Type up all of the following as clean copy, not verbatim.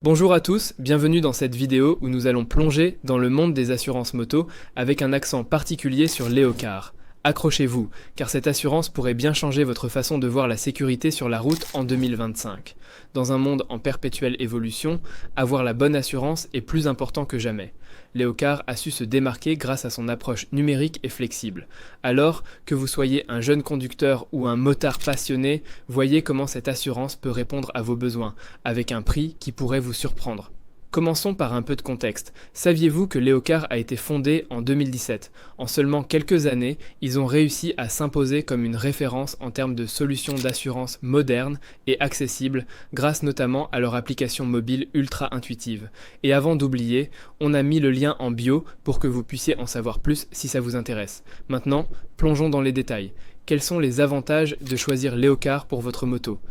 Bonjour à tous, bienvenue dans cette vidéo où nous allons plonger dans le monde des assurances moto avec un accent particulier sur Léocard. Accrochez-vous, car cette assurance pourrait bien changer votre façon de voir la sécurité sur la route en 2025. Dans un monde en perpétuelle évolution, avoir la bonne assurance est plus important que jamais. Léocard a su se démarquer grâce à son approche numérique et flexible. Alors, que vous soyez un jeune conducteur ou un motard passionné, voyez comment cette assurance peut répondre à vos besoins, avec un prix qui pourrait vous surprendre. Commençons par un peu de contexte. Saviez-vous que Léocard a été fondé en 2017 ? En seulement quelques années, ils ont réussi à s'imposer comme une référence en termes de solutions d'assurance modernes et accessibles, grâce notamment à leur application mobile ultra intuitive. Et avant d'oublier, on a mis le lien en bio pour que vous puissiez en savoir plus si ça vous intéresse. Maintenant, plongeons dans les détails. Quels sont les avantages de choisir Léocard pour votre moto ?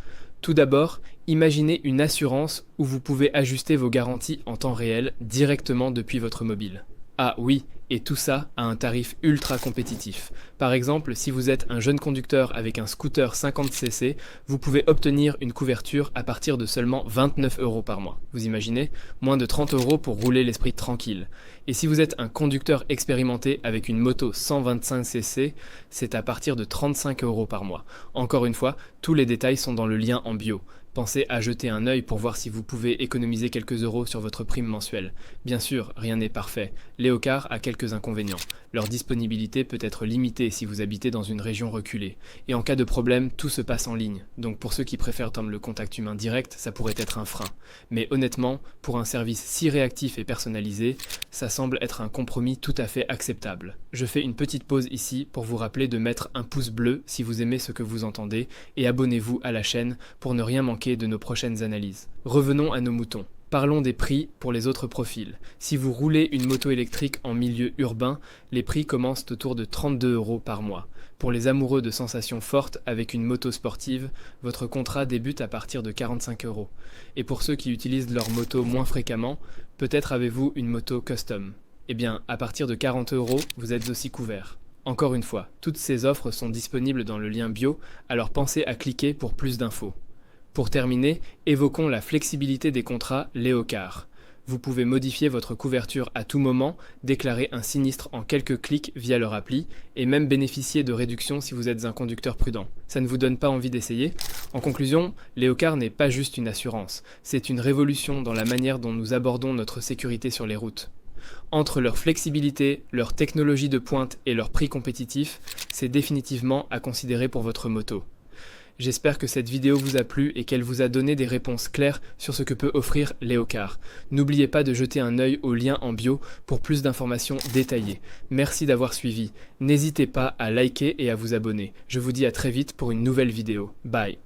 Tout d'abord, imaginez une assurance où vous pouvez ajuster vos garanties en temps réel directement depuis votre mobile. Ah oui, et tout ça à un tarif ultra compétitif. Par exemple, si vous êtes un jeune conducteur avec un scooter 50cc, vous pouvez obtenir une couverture à partir de seulement 29 € par mois. Vous imaginez ? Moins de 30 € pour rouler l'esprit tranquille. Et si vous êtes un conducteur expérimenté avec une moto 125cc, c'est à partir de 35 € par mois. Encore une fois, tous les détails sont dans le lien en bio. Pensez à jeter un œil pour voir si vous pouvez économiser quelques euros sur votre prime mensuelle. Bien sûr, rien n'est parfait. Léocard a quelques inconvénients. Leur disponibilité peut être limitée si vous habitez dans une région reculée. Et en cas de problème, tout se passe en ligne. Donc pour ceux qui préfèrent le contact humain direct, ça pourrait être un frein. Mais honnêtement, pour un service si réactif et personnalisé, ça semble être un compromis tout à fait acceptable. Je fais une petite pause ici pour vous rappeler de mettre un pouce bleu si vous aimez ce que vous entendez et abonnez-vous à la chaîne pour ne rien manquer de nos prochaines analyses. Revenons à nos moutons. Parlons des prix pour les autres profils. Si vous roulez une moto électrique en milieu urbain, les prix commencent autour de 32 € par mois. Pour les amoureux de sensations fortes avec une moto sportive, votre contrat débute à partir de 45 €. Et pour ceux qui utilisent leur moto moins fréquemment, peut-être avez-vous une moto custom. Eh bien, à partir de 40 €, vous êtes aussi couvert. Encore une fois, toutes ces offres sont disponibles dans le lien bio, alors pensez à cliquer pour plus d'infos. Pour terminer, évoquons la flexibilité des contrats Léocard. Vous pouvez modifier votre couverture à tout moment, déclarer un sinistre en quelques clics via leur appli, et même bénéficier de réductions si vous êtes un conducteur prudent. Ça ne vous donne pas envie d'essayer ? En conclusion, Léocard n'est pas juste une assurance, c'est une révolution dans la manière dont nous abordons notre sécurité sur les routes. Entre leur flexibilité, leur technologie de pointe et leur prix compétitif, c'est définitivement à considérer pour votre moto. J'espère que cette vidéo vous a plu et qu'elle vous a donné des réponses claires sur ce que peut offrir Léocard. N'oubliez pas de jeter un œil au lien en bio pour plus d'informations détaillées. Merci d'avoir suivi. N'hésitez pas à liker et à vous abonner. Je vous dis à très vite pour une nouvelle vidéo. Bye.